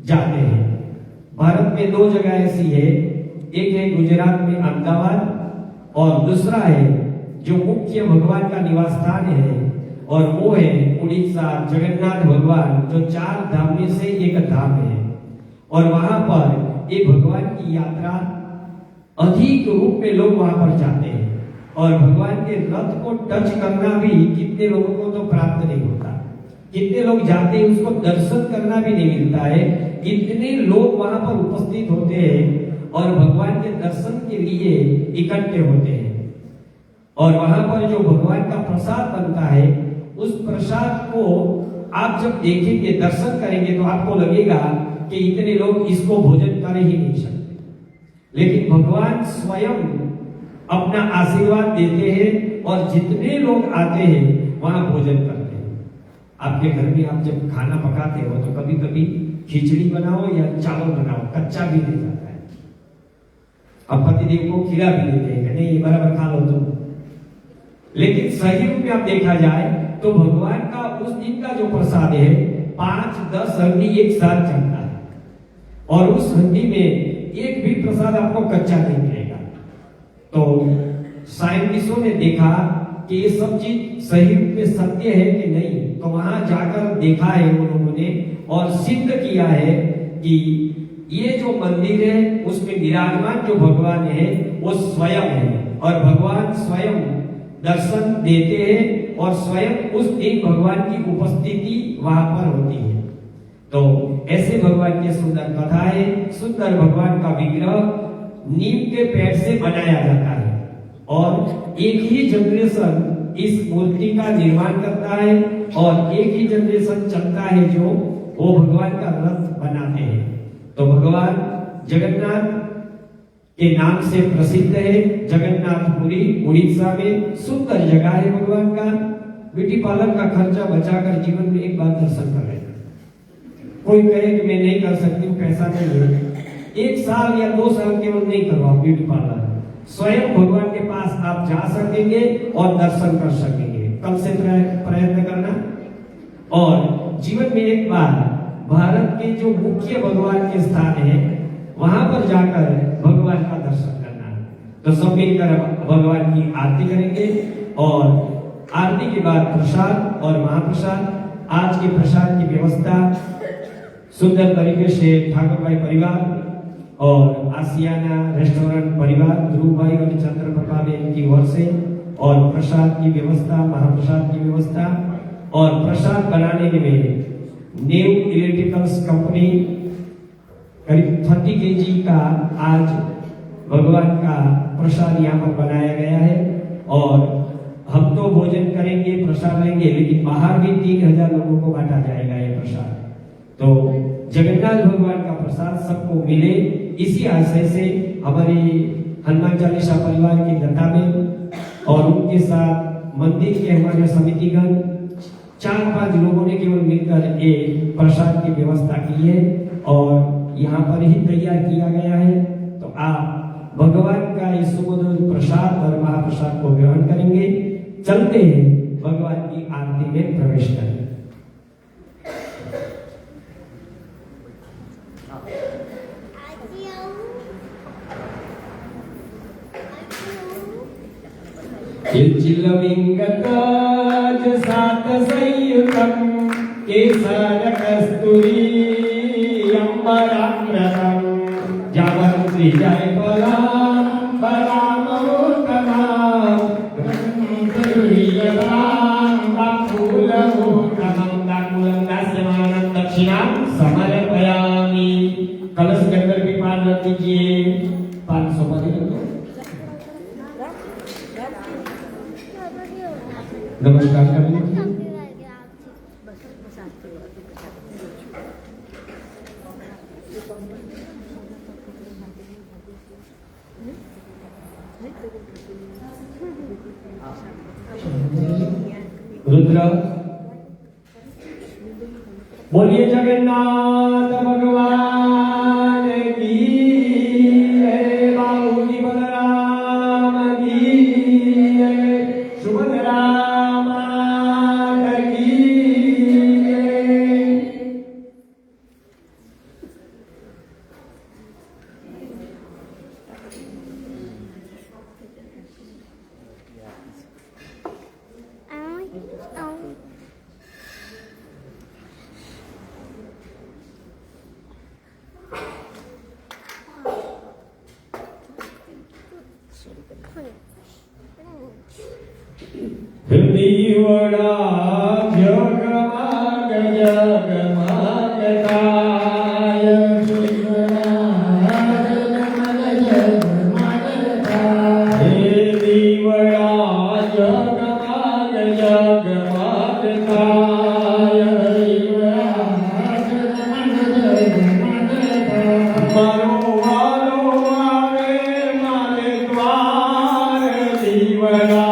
जाते हैं। भारत में 2 जगह ऐसी है, एक है गुजरात में अहमदाबाद और दूसरा है जो मुख्य भगवान का निवास स्थान है और वो है उड़ीसा जगन्नाथ भगवान, जो 4 धाम में से एक धाम है। और वहां पर ये भगवान की यात्रा अधिक रूप में लोग वहां पर जाते हैं और भगवान के रथ को टच करना भी कितने लोगों को तो प्राप्त नहीं होता, कितने लोग जाते हैं उसको दर्शन करना भी नहीं मिलता है। कितने लोग वहां पर उपस्थित होते हैं और भगवान के दर्शन के लिए इकट्ठे होते हैं। और वहां पर जो भगवान का प्रसाद बनता है, उस प्रसाद को आप जब देखेंगे, दर्शन करेंगे, तो आपको लगेगा कि इतने लोग इसको भोजन कर ही नहीं सकते, लेकिन भगवान स्वयं अपना आशीर्वाद देते हैं और जितने लोग आते हैं वहां भोजन करते हैं। आपके घर में आप जब खाना पकाते हो तो कभी कभी खिचड़ी बनाओ या चावल बनाओ, कच्चा भी नहीं जाता है, अब पतिदेव को खिला भी देते हैं, नहीं ये बराबर खा लो तुम। लेकिन सही रूप में आप देखा जाए तो भगवान का उस दिन का जो प्रसाद है 5-10 हंडी एक साथ चलता है और उस हंडी में एक भी प्रसाद आपको कच्चा नहीं मिलेगा। तो साइंटिस्टों ने देखा कि ये सब चीज सही रूप में सत्य है कि नहीं, तो वहां जाकर देखा है उन लोगों ने और सिद्ध किया है कि ये जो मंदिर है उसमें विराजमान जो भगवान है वो स्वयं है और भगवान स्वयं दर्शन देते हैं और स्वयं उस दिन भगवान की उपस्थिति वहां पर होती है। तो ऐसे भगवान की सुंदर कथा है। सुंदर भगवान का विग्रह नीम के पेड़ से बनाया जाता है और एक ही जनरेशन इस मूर्ति का निर्माण करता है और एक ही जनरेशन चलता है जो वो भगवान का रथ बनाते हैं। तो भगवान जगन्नाथ के नाम से प्रसिद्ध है। जगन्नाथपुरी उड़ीसा में सुंदर जगह है भगवान का। बेटी पालन का खर्चा बचाकर जीवन में एक बार दर्शन कर लेना। कोई कहे कि मैं नहीं कर सकती हूँ, पैसा नहीं है, 1 साल या 2 साल केवल नहीं करवाओ ब्यूटी पार्लर, स्वयं भगवान के पास आप जा सकेंगे और दर्शन कर सकेंगे। कल से प्रयत्न करना। और जीवन में एक बार भारत के जो मुख्य भगवान के स्थान है वहां पर जाकर भगवान का दर्शन करना। तो सब मिलकर भगवान की आरती करेंगे और आरती के बाद प्रसाद और महाप्रसाद। आज के प्रसाद की व्यवस्था सुंदर तरीके से ठाकुर भाई परिवार और आसियाना रेस्टोरेंट परिवार ध्रुव भाई और चंद्रप्रभा बेन की ओर से, और प्रसाद की व्यवस्था, महाप्रसाद की व्यवस्था और प्रसाद बनाने के लिए न्यू इलेक्ट्रिकल्स कंपनी करीब 30 kg का आज भगवान का प्रसाद यहाँ पर बनाया गया है। और हम तो भोजन करेंगे, प्रसाद लेंगे, लेकिन बाहर भी 3000 लोगों को बांटा जाएगा ये प्रसाद। तो जगन्नाथ भगवान का प्रसाद सबको मिले, इसी आशय से हमारे हनुमान चालीसा परिवार की लता में और उनके साथ मंदिर के हमारे समितिगण 4-5 लोगों ने केवल मिलकर एक प्रसाद की व्यवस्था की है और यहाँ पर ही तैयार किया गया है। तो आप भगवान का इस सुमधुर प्रसाद और महाप्रसाद को ग्रहण करेंगे। चलते हैं भगवान की आरती में प्रवेश करें। चिल्लविंगताज सात संयुतम केसर कस्तूरी अंबराम्रतम जावंती जय बलाम बलामोत्तमाम समर्पयामि। कलश के अंदर भी पान रख दीजिए। 500 नमस्कार कर लीजिए। रुद्र बोलिए जगन्नाथ भगवान की जय। बाहुली बलराम की जय। सुभद्रा माता की जय। दीवड़ा जगमग जगमग काय हे दीवड़ा जगमग जगमग काय मरो वालो आवे माले द्वार दीवड़ा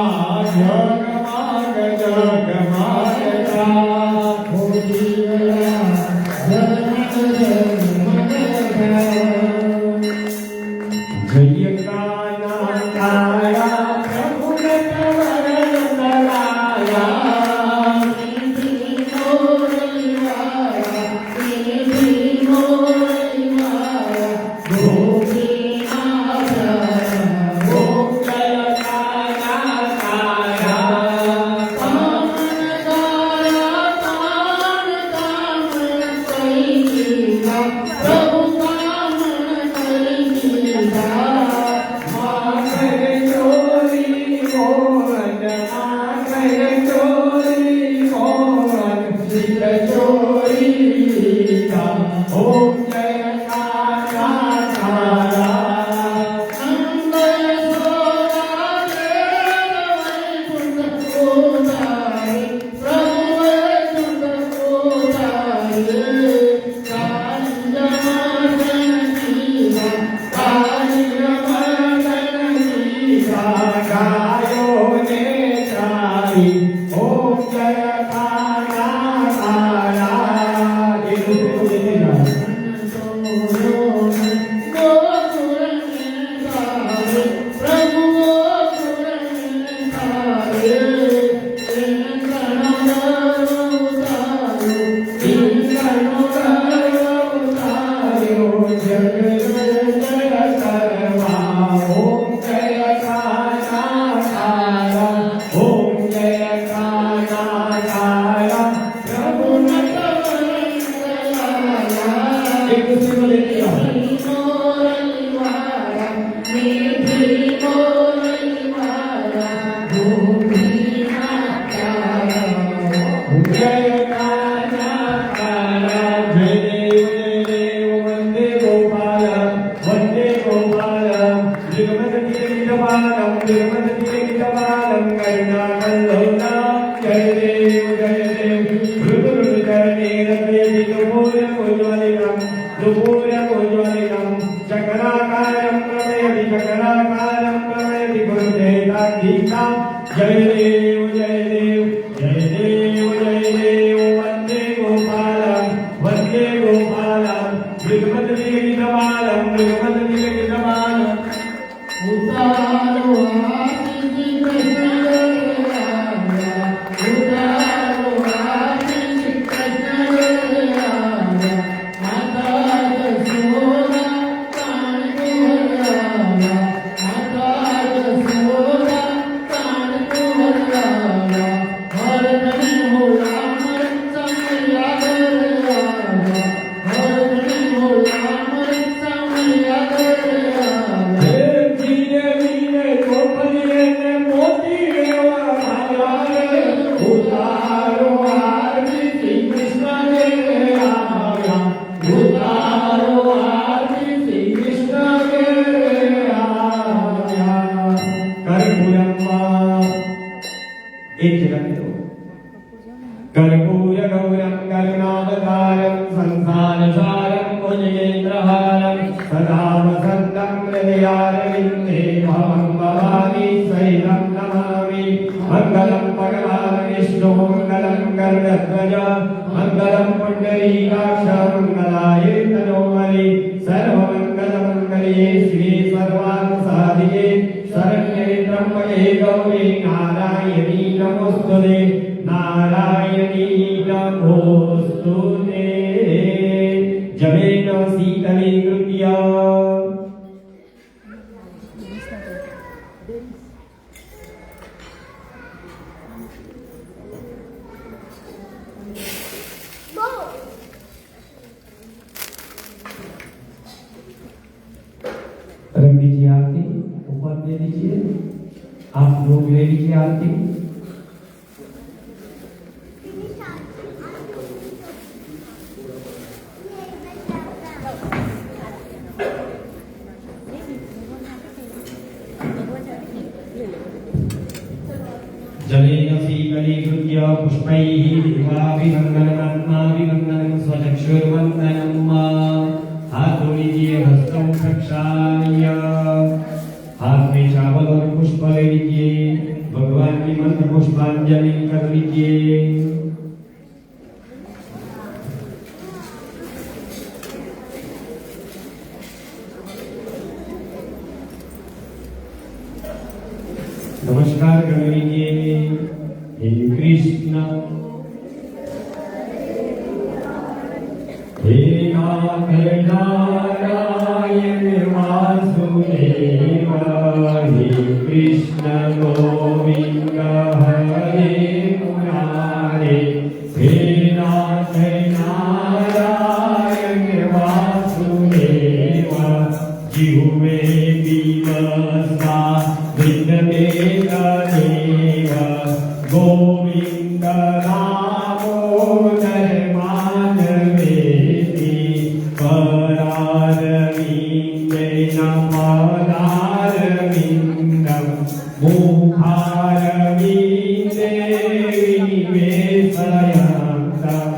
मृगमदने विद्यमानं मृगमदने विद्यमानं उतारो आरती कृष्ण राजा उतारो आरती कृष्ण राजा माता यशोदा प्राण तुम्हारा माता यशोदा प्राण तुम्हारा हर घड़ी हो राम समया राजा हर घड़ी हो राम समया राजा धीरे धीरे गोपनीय ने मोती रेवा भाजारे उतारो आरती श्री कृष्ण के आया उतारो आरती श्री कृष्ण के आया कर्पूरम्मा एक जगह करो कर्पूर गौरम करुणावतारम संसारसारम भुजगेन्द्रहारम सदा वसन्तं हृदयारविन्दे भवं भवानी सहितं नमामि मङ्गलं भगवान् विष्णु मङ्गलं गरुडध्वज मङ्गलं पुण्डरीकाक्ष मङ्गलाय तनोहरि सर्वमङ्गलमङ्गल्ये शिवे सर्वार्थसाधिके शरण्ये त्र्यम्बके गौरी नारायणी नमोस्तुते नारायणी नमोस्तुते जवेन शीतलीकृत्य रख दीजिए आरती ऊपर दे दीजिए आप लोग ले लीजिए आरती जलेन शीतलीकृत्य पुष्पैः दिवाभिमङ्गलमात्माभिमङ्गलं स्वचक्षुर्वन्दनं हाथ धो लीजिए हस्तों प्रक्षाल्य हाथ में चावल और पुष्प ले लीजिए भगवान की मंत्र पुष्पांजलि कर लीजिए नमस्कार कर लीजिए हे कृष्ण हे नाथ नारायण वासुदेव हे कृष्ण गोविंद हरे मुरारे हे नाथ नारायण वासुदेव जिह्वे विवसा वृंदमेव गोविंद दामोदर माधवेति करारविन्देन पदारविन्दं मुखारविन्दे विनिवेशयन्तं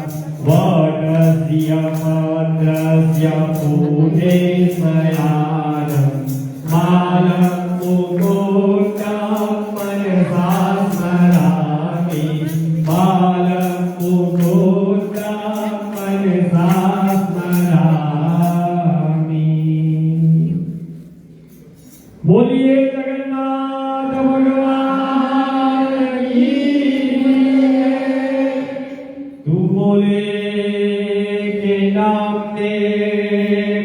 वटस्य पत्रस्य पूजेशयानं मालं मुकुटं मनसा स्मरामि मालं मुकुटं मनसा स्मरामि बोलिए जगन्नाथ भगवान की तू बोले के नाम ने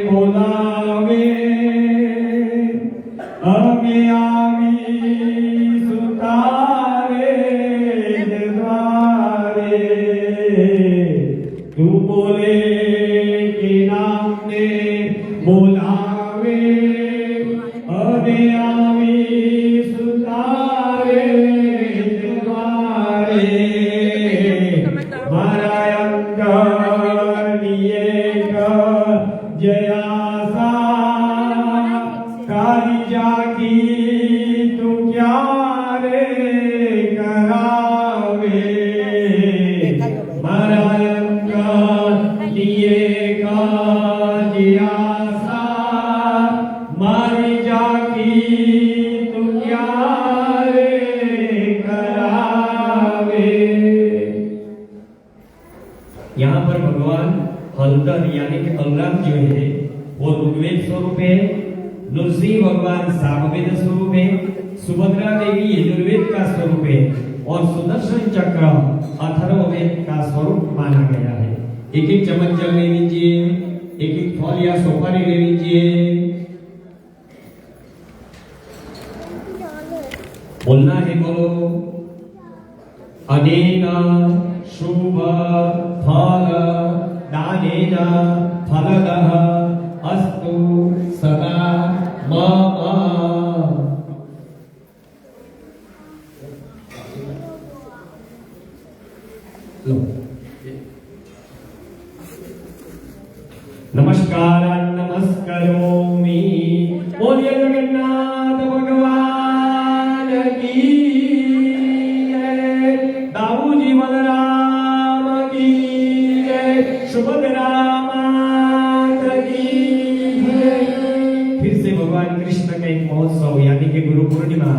बोलावे हमें आवी सुतारे द्वारे तू बोले के नाम ने बोलावे हमें आवी सुतारे द्वारे जयासा कालिजा की तू क्या रे करावे मरायम का लिए का जियासा मारी जाकी तू क्या रे करावे। यहाँ पर भगवान हलदर दशरथ यानी कि बलराम जो है वो ऋग्वेद स्वरूप है, नृसिंह भगवान सामवेद स्वरूप है, सुभद्रा देवी यजुर्वेद का स्वरूप है और सुदर्शन चक्र अथर्ववेद का स्वरूप माना गया है। एक एक चम्मच जल ले लीजिए, एक एक फल या सुपारी ले लीजिए। बोलना है, बोलो। अनेन शुभ फल दानेन फलदः अस्तु सदा मम। लो। नमस्कार नमस्करोमि। बोलिए जगन्नाथ भगवान की जय। दाऊजी बलराम की जय। सुभद्रा माता की जय। फिर से भगवान कृष्ण का एक महोत्सव यानी कि गुरु पूर्णिमा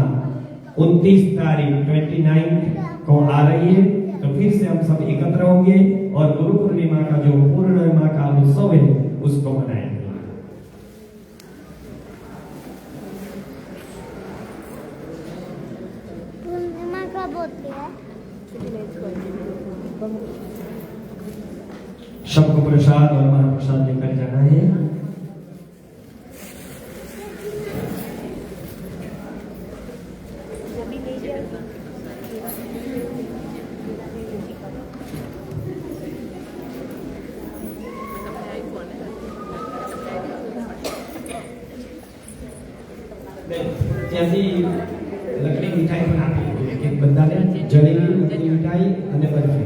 29 तारीख 29 को आ रही है। तो फिर से हम सब एकत्र होंगे और गुरु पूर्णिमा का जो पूर्णिमा का उत्सव है उसको मनाएंगे। पूर्णिमा कब होती है? सबको प्रसाद और महाप्रसाद लेकर जाना है। जैसी लकड़ी मिठाई बनाती है, एक बंदा ने जलेबी लकड़ी मिठाई અને બરફી।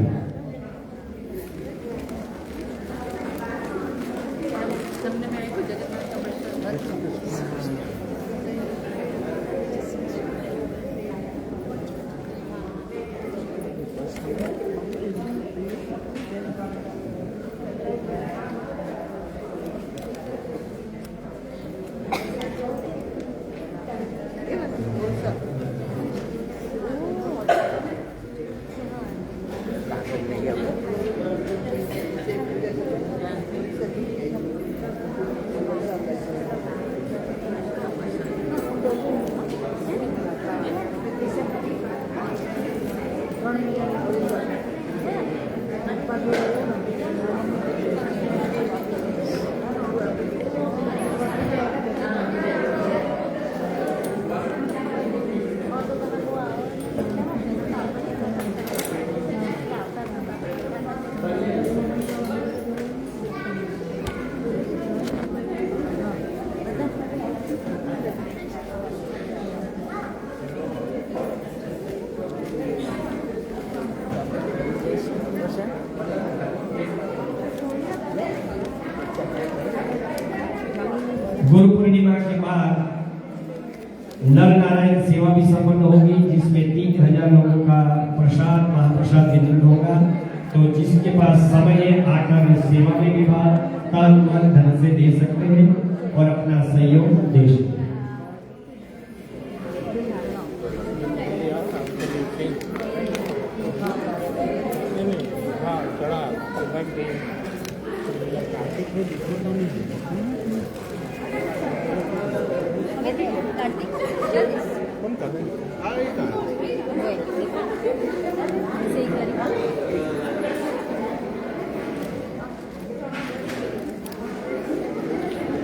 गुरु पूर्णिमा के बाद नर नारायण सेवा भी संपन्न होगी, जिसमें 3000 लोगों का प्रसाद महाप्रसाद वितरण होगा। तो जिसके पास समय है आकर इस सेवा में भी तन मन धन से दे सकते हैं और अपना सहयोग दे सकते हैं।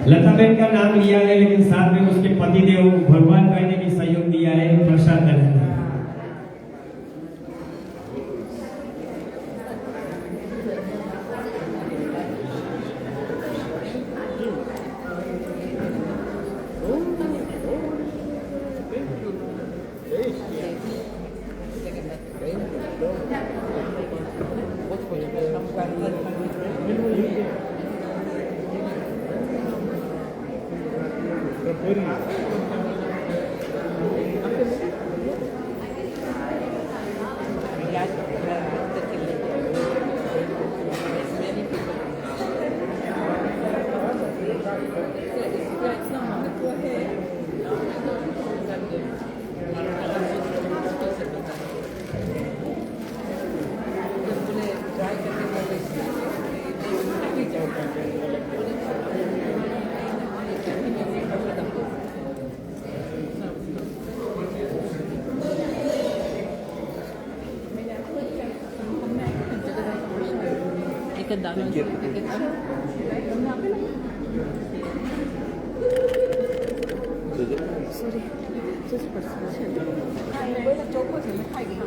लताबेन का नाम लिया है, लेकिन साथ में उसके पतिदेव भगवान भाई ने भी सहयोग दिया है प्रसाद देने में। 나는 되겠다. 소리. 소리 벌써. 아, 이거 좋고 재밌다 이거.